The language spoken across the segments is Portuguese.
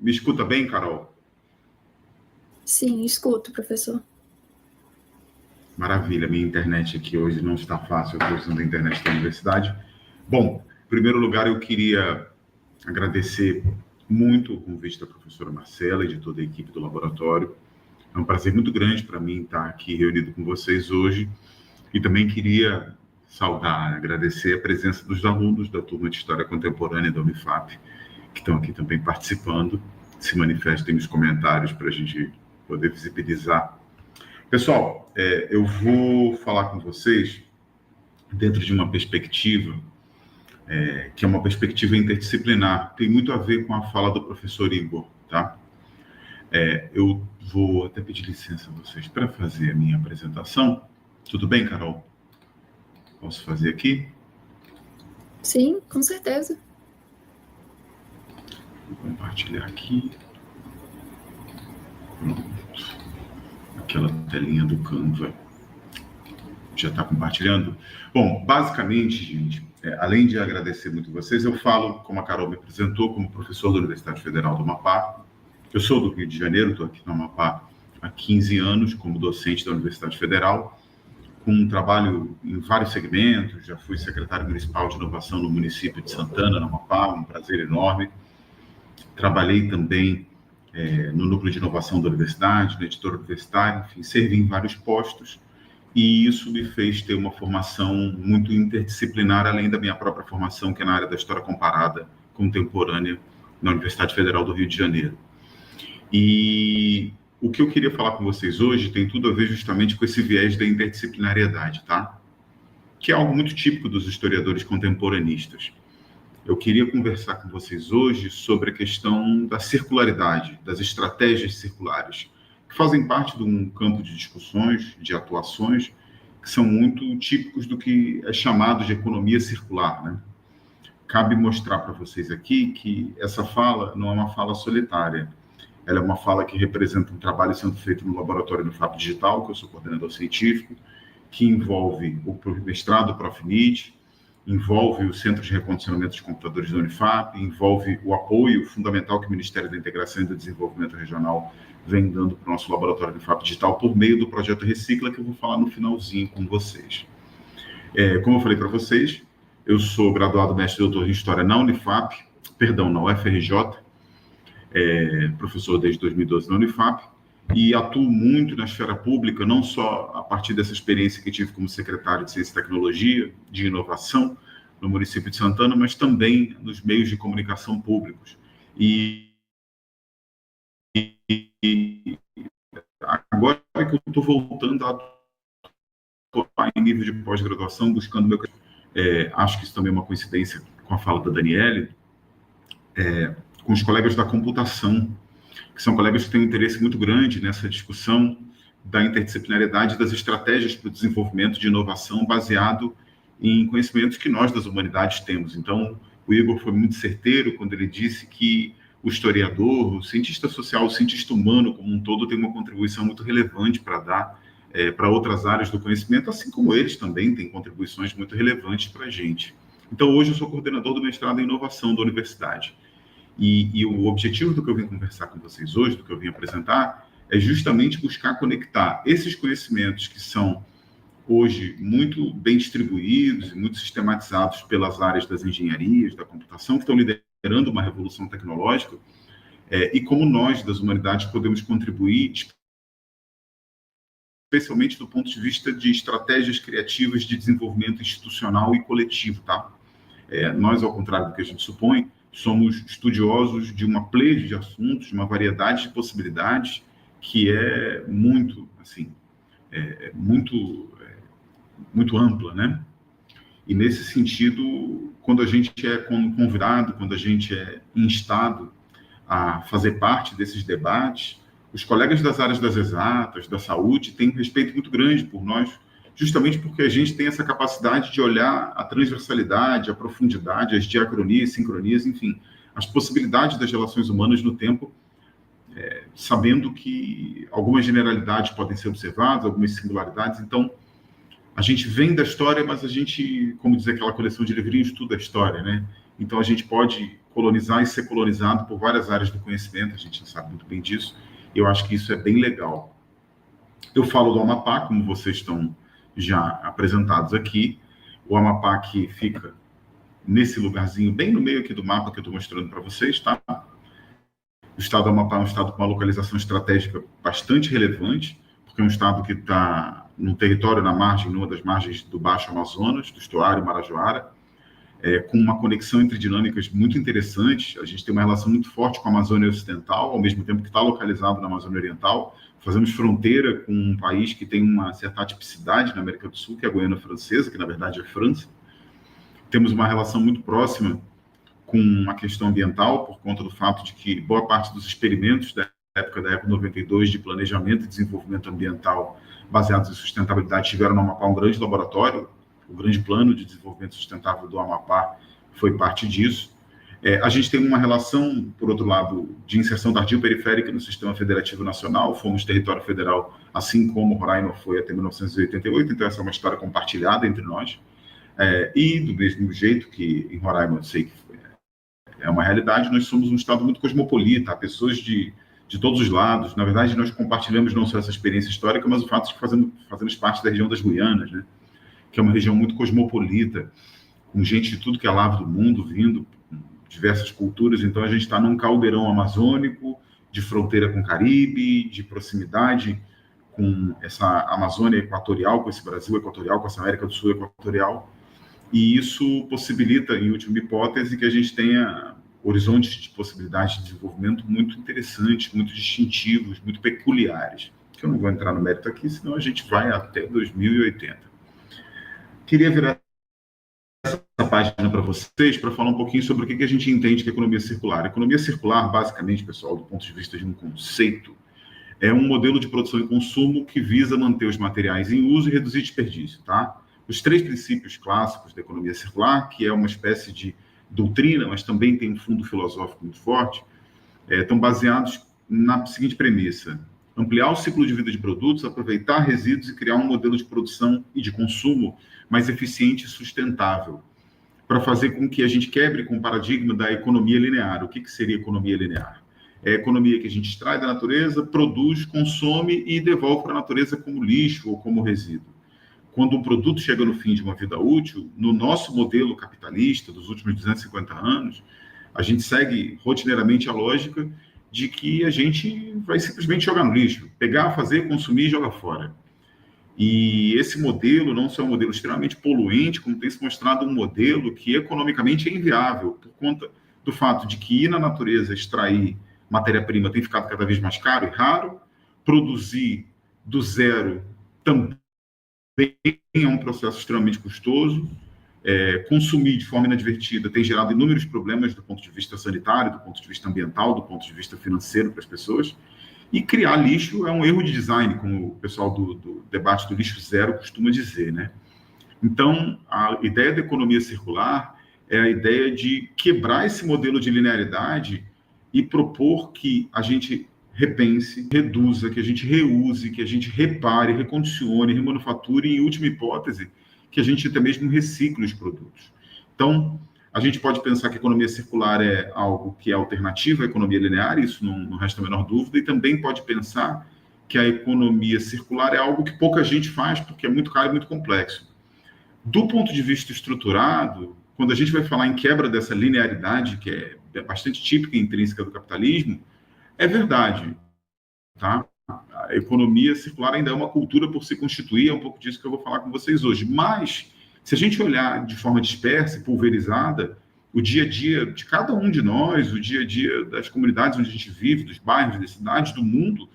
Me escuta bem, Carol? Sim, escuto, professor. Maravilha, minha internet aqui hoje não está fácil, eu estou usando a internet da universidade. Bom, em primeiro lugar, eu queria agradecer muito o convite da professora Marcela e de toda a equipe do laboratório. É um prazer muito grande para mim estar aqui reunido com vocês hoje. E também queria saudar, agradecer a presença dos alunos da turma de História Contemporânea da Unifap, que estão aqui também participando. Se manifestem nos comentários para a gente poder visibilizar. Pessoal, eu vou falar com vocês dentro de uma perspectiva que é uma perspectiva interdisciplinar. Tem muito a ver com a fala do professor Igor, tá? Eu vou até pedir licença a vocês para fazer a minha apresentação. Tudo bem, Carol? Posso fazer aqui? Sim, com certeza. Vou compartilhar aqui. Pronto. Aquela telinha do Canva já está compartilhando? Bom, basicamente, gente, além de agradecer muito vocês, eu falo, como a Carol me apresentou, como professor da Universidade Federal do Amapá. Eu sou do Rio de Janeiro, estou aqui no Amapá há 15 anos como docente da Universidade Federal, com um trabalho em vários segmentos. Já fui secretário municipal de inovação no município de Santana, no Amapá, um prazer enorme. Trabalhei também no núcleo de inovação da universidade, no editor universitário, enfim, servi em vários postos, e isso me fez ter uma formação muito interdisciplinar, além da minha própria formação, que é na área da história comparada contemporânea na Universidade Federal do Rio de Janeiro. E o que eu queria falar com vocês hoje tem tudo a ver justamente com esse viés da interdisciplinariedade, tá? Que é algo muito típico dos historiadores contemporanistas. Eu queria conversar com vocês hoje sobre a questão da circularidade, das estratégias circulares, que fazem parte de um campo de discussões, de atuações, que são muito típicos do que é chamado de economia circular, né? Cabe mostrar para vocês aqui que essa fala não é uma fala solitária. Ela é uma fala que representa um trabalho sendo feito no laboratório do FAP Digital, que eu sou coordenador científico, que envolve o mestrado do Profinit, envolve o Centro de Recondicionamento de Computadores da Unifap, envolve o apoio fundamental que o Ministério da Integração e do Desenvolvimento Regional vem dando para o nosso laboratório do FAP Digital por meio do projeto Recicla, que eu vou falar no finalzinho com vocês. Como eu falei para vocês, eu sou graduado mestre e doutor em História na Unifap, na UFRJ, professor desde 2012 na Unifap, e atuo muito na esfera pública, não só a partir dessa experiência que tive como secretário de Ciência e Tecnologia, de Inovação, no município de Santana, mas também nos meios de comunicação públicos. E agora que eu estou voltando a atuar em nível de pós-graduação, buscando meu... acho que isso também é uma coincidência com a fala da Daniele, com os colegas da computação, que são colegas que têm um interesse muito grande nessa discussão da interdisciplinariedade das estratégias para o desenvolvimento de inovação baseado em conhecimentos que nós das humanidades temos. Então, o Igor foi muito certeiro quando ele disse que o historiador, o cientista social, o cientista humano como um todo tem uma contribuição muito relevante para dar para outras áreas do conhecimento, assim como eles também têm contribuições muito relevantes para a gente. Então, hoje eu sou coordenador do mestrado em inovação da universidade. E o objetivo do que eu vim conversar com vocês hoje, do que eu vim apresentar, é justamente buscar conectar esses conhecimentos que são hoje muito bem distribuídos e muito sistematizados pelas áreas das engenharias, da computação, que estão liderando uma revolução tecnológica, e como nós, das humanidades, podemos contribuir, especialmente do ponto de vista de estratégias criativas de desenvolvimento institucional e coletivo, tá? Nós, ao contrário do que a gente supõe, somos estudiosos de uma pleia de assuntos, de uma variedade de possibilidades que é muito, assim, muito ampla, né? E nesse sentido, quando a gente é convidado, quando a gente é instado a fazer parte desses debates, os colegas das áreas das exatas, da saúde, têm um respeito muito grande por nós, justamente porque a gente tem essa capacidade de olhar a transversalidade, a profundidade, as diacronias, sincronias, enfim, as possibilidades das relações humanas no tempo, sabendo que algumas generalidades podem ser observadas, algumas singularidades. Então, a gente vem da história, mas a gente, como diz aquela coleção de livrinhos, estuda a história, né? Então, a gente pode colonizar e ser colonizado por várias áreas do conhecimento, a gente sabe muito bem disso, e eu acho que isso é bem legal. Eu falo do Amapá, como vocês estão já apresentados aqui, o Amapá que fica nesse lugarzinho, bem no meio aqui do mapa que eu estou mostrando para vocês, tá? O estado do Amapá é um estado com uma localização estratégica bastante relevante, porque é um estado que está num território na margem, numa das margens do Baixo Amazonas, do estuário Marajoara, com uma conexão entre dinâmicas muito interessantes. A gente tem uma relação muito forte com a Amazônia Ocidental, ao mesmo tempo que está localizado na Amazônia Oriental. Fazemos fronteira com um país que tem uma certa atipicidade na América do Sul, que é a Guiana Francesa, que na verdade é França. Temos uma relação muito próxima com a questão ambiental, por conta do fato de que boa parte dos experimentos da época da ECO 92 de planejamento e desenvolvimento ambiental baseados em sustentabilidade tiveram no Amapá um grande laboratório. O grande plano de desenvolvimento sustentável do Amapá foi parte disso. A gente tem uma relação, por outro lado, de inserção tardio periférica no sistema federativo nacional. Fomos território federal, assim como Roraima foi até 1988, então essa é uma história compartilhada entre nós. E do mesmo jeito que em Roraima eu sei que é uma realidade, nós somos um estado muito cosmopolita, há pessoas de todos os lados. Na verdade, nós compartilhamos não só essa experiência histórica, mas o fato de que fazemos parte da região das Guianas, né? Que é uma região muito cosmopolita, com gente de tudo que é lado do mundo, vindo, diversas culturas. Então, a gente está num caldeirão amazônico, de fronteira com o Caribe, de proximidade com essa Amazônia equatorial, com esse Brasil equatorial, com essa América do Sul equatorial. E isso possibilita, em última hipótese, que a gente tenha horizontes de possibilidades de desenvolvimento muito interessantes, muito distintivos, muito peculiares. Que eu não vou entrar no mérito aqui, senão a gente vai até 2080. Queria virar essa página para vocês para falar um pouquinho sobre o que a gente entende que é economia circular. A economia circular, basicamente, pessoal, do ponto de vista de um conceito, é um modelo de produção e consumo que visa manter os materiais em uso e reduzir desperdício, tá? Os 3 princípios clássicos da economia circular, que é uma espécie de doutrina, mas também tem um fundo filosófico muito forte, estão baseados na seguinte premissa: ampliar o ciclo de vida de produtos, aproveitar resíduos e criar um modelo de produção e de consumo mais eficiente e sustentável, para fazer com que a gente quebre com o paradigma da economia linear. O que seria economia linear? É a economia que a gente extrai da natureza, produz, consome e devolve para a natureza como lixo ou como resíduo. Quando um produto chega no fim de uma vida útil, no nosso modelo capitalista dos últimos 250 anos, a gente segue rotineiramente a lógica de que a gente vai simplesmente jogar no lixo, pegar, fazer, consumir e jogar fora. E esse modelo não só é um modelo extremamente poluente, como tem se mostrado um modelo que economicamente é inviável, por conta do fato de que ir na natureza extrair matéria-prima tem ficado cada vez mais caro e raro, produzir do zero também é um processo extremamente custoso, consumir de forma inadvertida tem gerado inúmeros problemas do ponto de vista sanitário, do ponto de vista ambiental, do ponto de vista financeiro para as pessoas, e criar lixo é um erro de design, como o pessoal do debate do lixo zero costuma dizer, né? Então, a ideia da economia circular é a ideia de quebrar esse modelo de linearidade e propor que a gente repense, reduza, que a gente reuse, que a gente repare, recondicione, remanufature e, em última hipótese, que a gente até mesmo recicle os produtos. Então, a gente pode pensar que a economia circular é algo que é alternativo à economia linear, isso não resta a menor dúvida, e também pode pensar que a economia circular é algo que pouca gente faz porque é muito caro e muito complexo. Do ponto de vista estruturado, quando a gente vai falar em quebra dessa linearidade, que é bastante típica e intrínseca do capitalismo, é verdade, tá? A economia circular ainda é uma cultura por se constituir, é um pouco disso que eu vou falar com vocês hoje. Mas, se a gente olhar de forma dispersa e pulverizada, o dia a dia de cada um de nós, o dia a dia das comunidades onde a gente vive, dos bairros, das cidades, do mundo,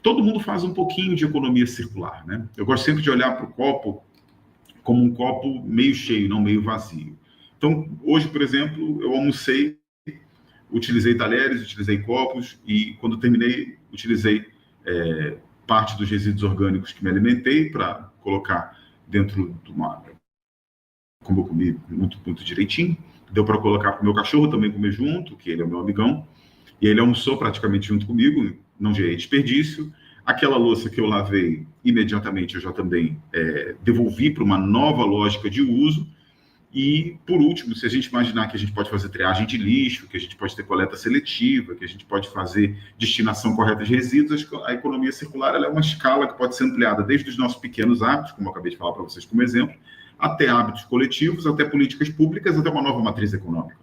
todo mundo faz um pouquinho de economia circular, né? Eu gosto sempre de olhar para o copo como um copo meio cheio, não meio vazio. Então, hoje, por exemplo, eu almocei, utilizei talheres, utilizei copos e, quando terminei, utilizei parte dos resíduos orgânicos que me alimentei para colocar dentro de uma... Como eu comi muito, muito direitinho, deu para colocar para o meu cachorro também comer junto, que ele é o meu amigão, e ele almoçou praticamente junto comigo, não gerei desperdício. Aquela louça que eu lavei, imediatamente eu já também devolvi para uma nova lógica de uso, E, por último, se a gente imaginar que a gente pode fazer triagem de lixo, que a gente pode ter coleta seletiva, que a gente pode fazer destinação correta de resíduos, a economia circular ela é uma escala que pode ser ampliada desde os nossos pequenos hábitos, como eu acabei de falar para vocês como exemplo, até hábitos coletivos, até políticas públicas, até uma nova matriz econômica.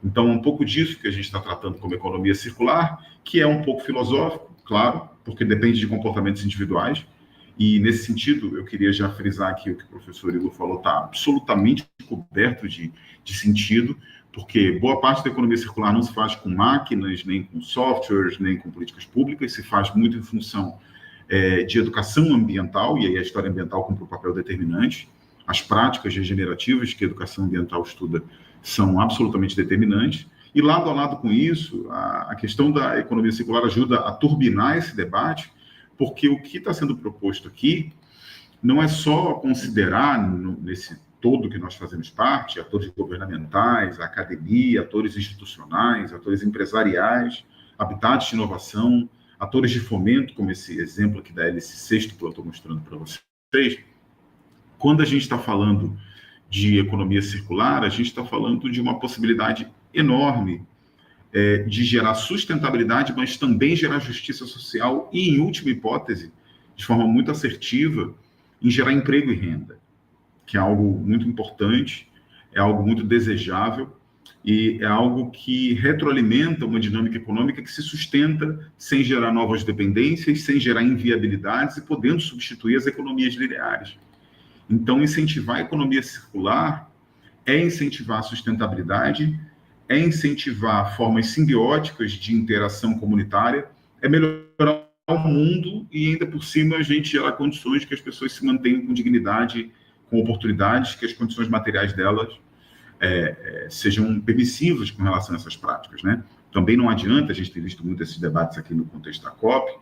Então, um pouco disso que a gente está tratando como economia circular, que é um pouco filosófico, claro, porque depende de comportamentos individuais. E, nesse sentido, eu queria já frisar aqui o que o professor Ilu falou, está absolutamente coberto de sentido, porque boa parte da economia circular não se faz com máquinas, nem com softwares, nem com políticas públicas, se faz muito em função de educação ambiental, e aí a história ambiental cumpre um papel determinante. As práticas regenerativas que a educação ambiental estuda são absolutamente determinantes. E, lado a lado com isso, a questão da economia circular ajuda a turbinar esse debate, porque o que está sendo proposto aqui não é só considerar, nesse todo que nós fazemos parte, atores governamentais, academia, atores institucionais, atores empresariais, habitats de inovação, atores de fomento, como esse exemplo aqui da hélice sexto que eu estou mostrando para vocês. Quando a gente está falando de economia circular, a gente está falando de uma possibilidade enorme de gerar sustentabilidade, mas também gerar justiça social e, em última hipótese, de forma muito assertiva, em gerar emprego e renda, que é algo muito importante, é algo muito desejável e é algo que retroalimenta uma dinâmica econômica que se sustenta sem gerar novas dependências, sem gerar inviabilidades e podendo substituir as economias lineares. Então, incentivar a economia circular é incentivar a sustentabilidade, é incentivar formas simbióticas de interação comunitária, é melhorar o mundo e, ainda por cima, a gente gerar condições que as pessoas se mantenham com dignidade, com oportunidades, que as condições materiais delas sejam permissivas com relação a essas práticas, né? Também não adianta, a gente tem visto muito esses debates aqui no contexto da COP,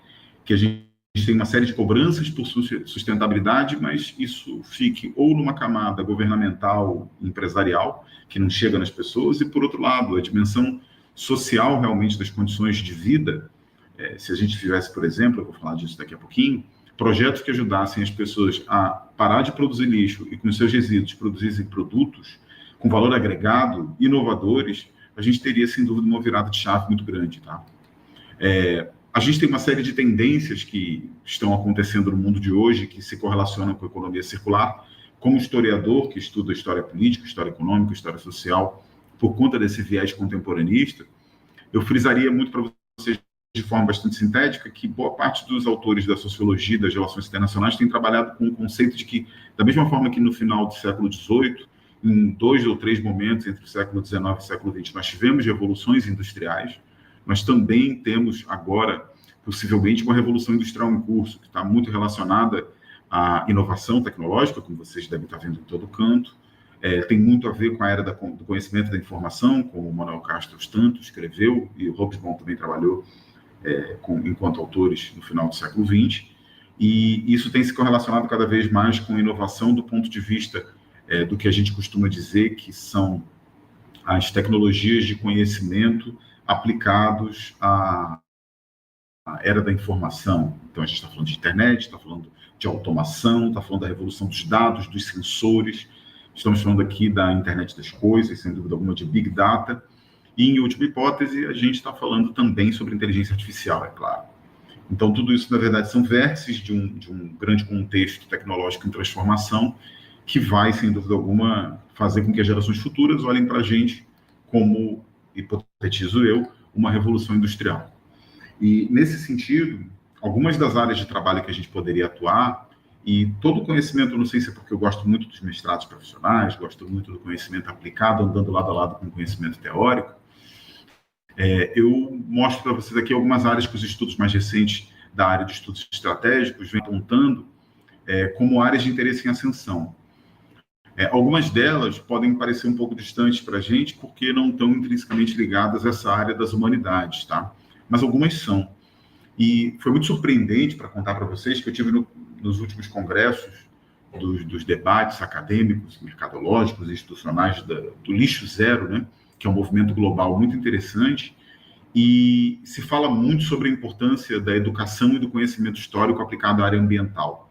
que a gente tem uma série de cobranças por sustentabilidade, mas isso fique ou numa camada governamental, empresarial, que não chega nas pessoas, e, por outro lado, a dimensão social, realmente, das condições de vida. Se a gente tivesse, por exemplo, eu vou falar disso daqui a pouquinho, projetos que ajudassem as pessoas a parar de produzir lixo e, com os seus resíduos, produzissem produtos com valor agregado, inovadores, a gente teria, sem dúvida, uma virada de chave muito grande, tá? A gente tem uma série de tendências que estão acontecendo no mundo de hoje, que se correlacionam com a economia circular. Como historiador que estuda história política, história econômica, história social, por conta desse viés contemporaneista, eu frisaria muito para vocês, de forma bastante sintética, que boa parte dos autores da sociologia e das relações internacionais têm trabalhado com o conceito de que, da mesma forma que no final do século XVIII, em 2 ou 3 momentos entre o século XIX e o século XX, nós tivemos revoluções industriais, nós também temos agora, possivelmente, uma revolução industrial em curso, que está muito relacionada à inovação tecnológica, como vocês devem estar vendo em todo canto. Tem muito a ver com a era do conhecimento da informação, como o Manuel Castro tanto escreveu, e o Hobsbawm também trabalhou enquanto autores no final do século XX. E isso tem se correlacionado cada vez mais com a inovação do ponto de vista do que a gente costuma dizer que são as tecnologias de conhecimento aplicados à era da informação. Então, a gente está falando de internet, está falando de automação, está falando da revolução dos dados, dos sensores, estamos falando aqui da internet das coisas, sem dúvida alguma, de Big Data, e, em última hipótese, a gente está falando também sobre inteligência artificial, é claro. Então, tudo isso, na verdade, são vértices de um grande contexto tecnológico em transformação, que vai, sem dúvida alguma, fazer com que as gerações futuras olhem para a gente como, hipotetizo eu, uma revolução industrial. E, nesse sentido, algumas das áreas de trabalho que a gente poderia atuar, e todo o conhecimento, não sei se é porque eu gosto muito dos mestrados profissionais, gosto muito do conhecimento aplicado, andando lado a lado com o conhecimento teórico, eu mostro para vocês aqui algumas áreas que os estudos mais recentes da área de estudos estratégicos vêm apontando como áreas de interesse em ascensão. Algumas delas podem parecer um pouco distantes para a gente, porque não estão intrinsecamente ligadas a essa área das humanidades, tá? Mas algumas são. E foi muito surpreendente, para contar para vocês, que eu tive nos últimos congressos dos debates acadêmicos, mercadológicos e institucionais do Lixo Zero, né? Que é um movimento global muito interessante, e se fala muito sobre a importância da educação e do conhecimento histórico aplicado à área ambiental,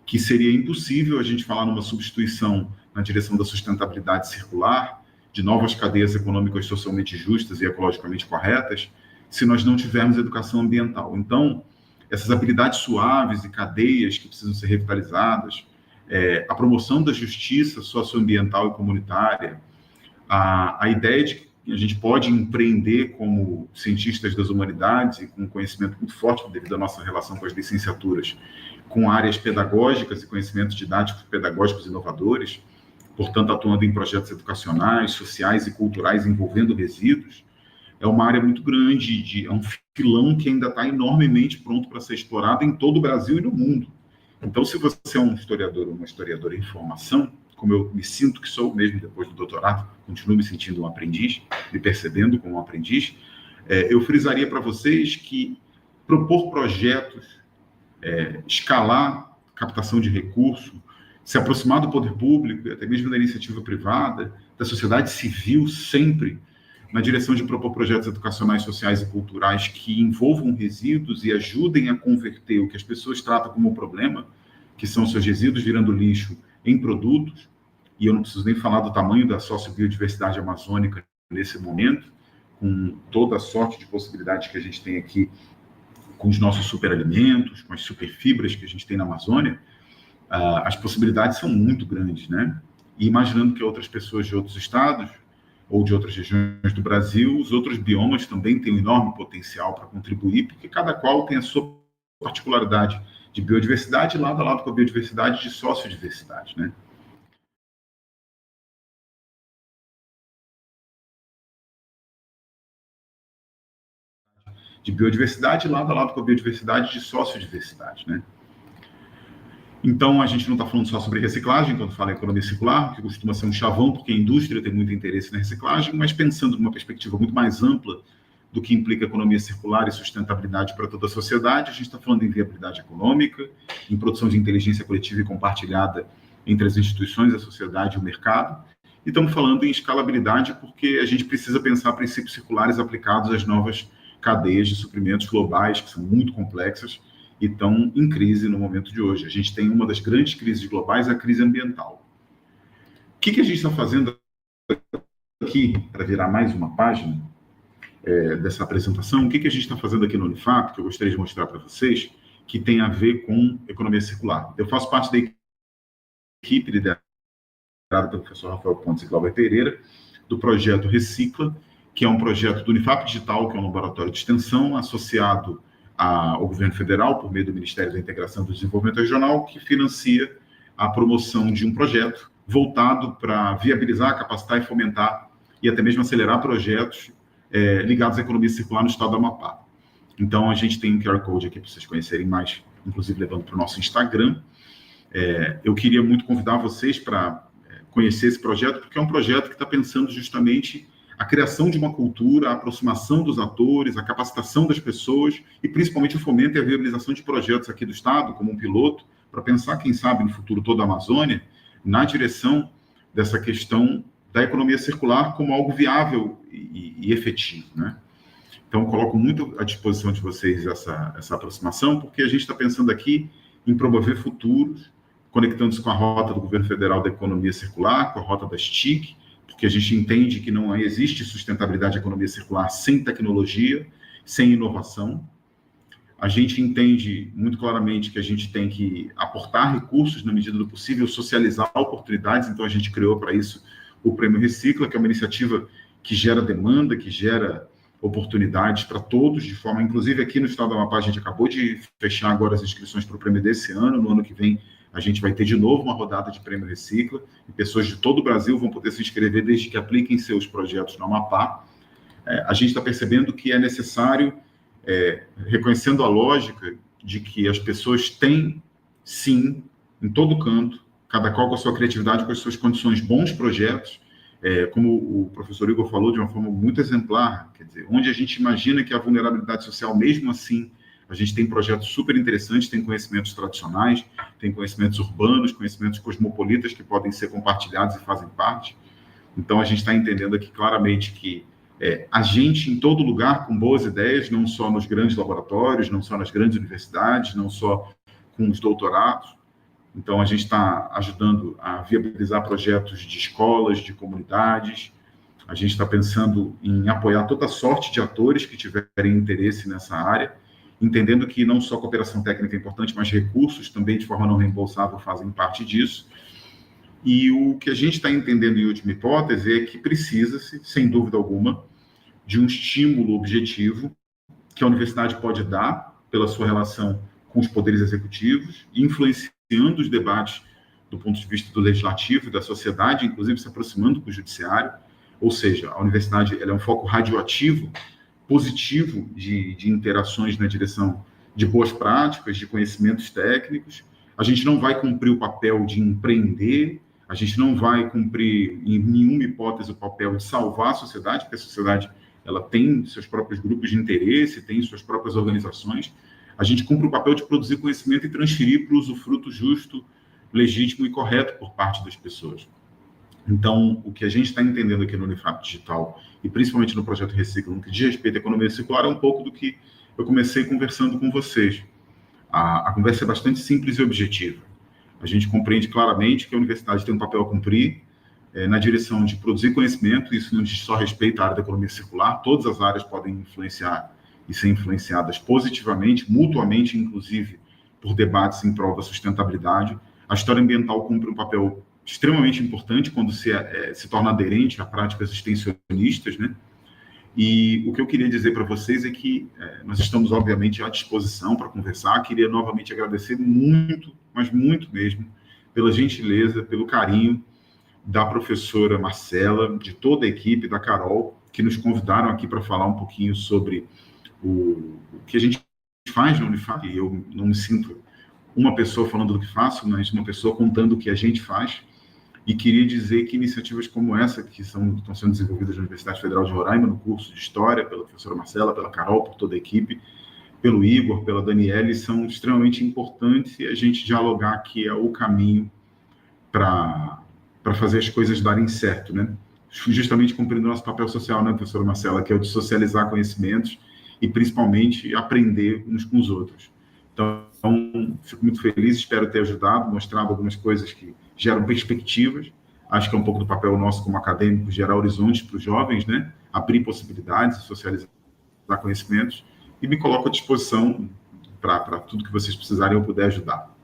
que seria impossível a gente falar numa substituição na direção da sustentabilidade circular, de novas cadeias econômicas socialmente justas e ecologicamente corretas, se nós não tivermos educação ambiental. Então, essas habilidades suaves e cadeias que precisam ser revitalizadas, a promoção da justiça socioambiental e comunitária, a ideia de que a gente pode empreender como cientistas das humanidades e com um conhecimento muito forte devido à nossa relação com as licenciaturas, com áreas pedagógicas e conhecimentos didáticos pedagógicos inovadores, portanto, atuando em projetos educacionais, sociais e culturais envolvendo resíduos, é uma área muito grande, é um filão que ainda está enormemente pronto para ser explorado em todo o Brasil e no mundo. Então, se você é um historiador ou uma historiadora em formação, como eu me sinto que sou mesmo depois do doutorado, continuo me sentindo um aprendiz, me percebendo como um aprendiz, eu frisaria para vocês que propor projetos, escalar captação de recurso, se aproximar do poder público, até mesmo da iniciativa privada, da sociedade civil, sempre na direção de propor projetos educacionais, sociais e culturais que envolvam resíduos e ajudem a converter o que as pessoas tratam como problema, que são seus resíduos virando lixo, em produtos, e eu não preciso nem falar do tamanho da sociobiodiversidade amazônica nesse momento, com toda a sorte de possibilidades que a gente tem aqui com os nossos superalimentos, com as superfibras que a gente tem na Amazônia, as possibilidades são muito grandes, né? E imaginando que outras pessoas de outros estados ou de outras regiões do Brasil, os outros biomas também têm um enorme potencial para contribuir, porque cada qual tem a sua particularidade de biodiversidade, lado a lado com a biodiversidade de sociodiversidade, né? De biodiversidade, lado a lado com a biodiversidade de sociodiversidade, né? Então, a gente não está falando só sobre reciclagem, quando fala em economia circular, que costuma ser um chavão, porque a indústria tem muito interesse na reciclagem, mas pensando numa perspectiva muito mais ampla do que implica economia circular e sustentabilidade para toda a sociedade, a gente está falando em viabilidade econômica, em produção de inteligência coletiva e compartilhada entre as instituições, a sociedade e o mercado, e estamos falando em escalabilidade porque a gente precisa pensar princípios circulares aplicados às novas cadeias de suprimentos globais, que são muito complexas, e estão em crise no momento de hoje. A gente tem uma das grandes crises globais, a crise ambiental. O que a gente está fazendo aqui, para virar mais uma página dessa apresentação, o que a gente está fazendo aqui no Unifap, que eu gostaria de mostrar para vocês, que tem a ver com economia circular. Eu faço parte da equipe liderada pelo professor Rafael Pontes e Cláudia Pereira, do projeto Recicla, que é um projeto do Unifap Digital, que é um laboratório de extensão associado ao governo federal, por meio do Ministério da Integração e do Desenvolvimento Regional, que financia a promoção de um projeto voltado para viabilizar, capacitar e fomentar e até mesmo acelerar projetos ligados à economia circular no estado do Amapá. Então, a gente tem um QR Code aqui para vocês conhecerem mais, inclusive levando para o nosso Instagram. Eu queria muito convidar vocês para conhecer esse projeto, porque é um projeto que está pensando justamente a criação de uma cultura, a aproximação dos atores, a capacitação das pessoas e principalmente o fomento e a viabilização de projetos aqui do Estado, como um piloto, para pensar, quem sabe, no futuro toda a Amazônia, na direção dessa questão da economia circular como algo viável e efetivo, né? Então, coloco muito à disposição de vocês essa aproximação, porque a gente está pensando aqui em promover futuros, conectando-se com a rota do governo federal da economia circular, com a rota das TIC, porque a gente entende que não existe sustentabilidade da economia circular sem tecnologia, sem inovação. A gente entende muito claramente que a gente tem que aportar recursos na medida do possível, socializar oportunidades, então a gente criou para isso o Prêmio Recicla, que é uma iniciativa que gera demanda, que gera oportunidades para todos, de forma, inclusive aqui no estado do Amapá, a gente acabou de fechar agora as inscrições para o prêmio desse ano, no ano que vem a gente vai ter de novo uma rodada de Prêmio Recicla, e pessoas de todo o Brasil vão poder se inscrever desde que apliquem seus projetos no Amapá. A gente está percebendo que é necessário, reconhecendo a lógica de que as pessoas têm, sim, em todo canto, cada qual com a sua criatividade, com as suas condições, bons projetos, como o professor Igor falou, de uma forma muito exemplar, quer dizer, onde a gente imagina que a vulnerabilidade social, mesmo assim, a gente tem projetos super interessantes, tem conhecimentos tradicionais, tem conhecimentos urbanos, conhecimentos cosmopolitas que podem ser compartilhados e fazem parte. Então, a gente está entendendo aqui claramente que a gente, em todo lugar, com boas ideias, não só nos grandes laboratórios, não só nas grandes universidades, não só com os doutorados, Então, a gente está ajudando a viabilizar projetos de escolas, de comunidades. A gente está pensando em apoiar toda sorte de atores que tiverem interesse nessa área, entendendo que não só cooperação técnica é importante, mas recursos também de forma não reembolsável fazem parte disso. E o que a gente está entendendo em última hipótese é que precisa-se, sem dúvida alguma, de um estímulo objetivo que a universidade pode dar pela sua relação com os poderes executivos, influenciando os debates do ponto de vista do legislativo e da sociedade, inclusive se aproximando do judiciário. Ou seja, a universidade ela é um foco radioativo, positivo de interações na direção de boas práticas, de conhecimentos técnicos. A gente não vai cumprir o papel de empreender, a gente não vai cumprir, em nenhuma hipótese, o papel de salvar a sociedade, porque a sociedade ela tem seus próprios grupos de interesse, tem suas próprias organizações. A gente cumpre o papel de produzir conhecimento e transferir para o usufruto justo, legítimo e correto por parte das pessoas. Então, o que a gente está entendendo aqui no Unifap Digital, e principalmente no projeto Recicla, no que diz respeito à economia circular, é um pouco do que eu comecei conversando com vocês. A conversa é bastante simples e objetiva. A gente compreende claramente que a universidade tem um papel a cumprir na direção de produzir conhecimento. Isso não diz só respeito à área da economia circular, todas as áreas podem influenciar e ser influenciadas positivamente, mutuamente, inclusive, por debates em prol da sustentabilidade. A história ambiental cumpre um papel extremamente importante quando se torna aderente a práticas extensionistas, né? E o que eu queria dizer para vocês é que nós estamos, obviamente, à disposição para conversar. Queria novamente agradecer muito, mas muito mesmo, pela gentileza, pelo carinho da professora Marcela, de toda a equipe, da Carol, que nos convidaram aqui para falar um pouquinho sobre o que a gente faz na Unifap. E eu não me sinto uma pessoa falando do que faço, mas uma pessoa contando o que a gente faz. E queria dizer que iniciativas como essa, que estão sendo desenvolvidas na Universidade Federal de Roraima, no curso de História, pela professora Marcela, pela Carol, por toda a equipe, pelo Igor, pela Daniele, são extremamente importantes, e a gente dialogar que é o caminho para fazer as coisas darem certo, né? Justamente cumprindo o nosso papel social, né, professora Marcela, que é o de socializar conhecimentos e, principalmente, aprender uns com os outros. Então, fico muito feliz, espero ter ajudado, mostrado algumas coisas que geram perspectivas. Acho que é um pouco do papel nosso como acadêmicos, gerar horizontes para os jovens, né? Abrir possibilidades, socializar conhecimentos, e me coloco à disposição para tudo que vocês precisarem eu puder ajudar.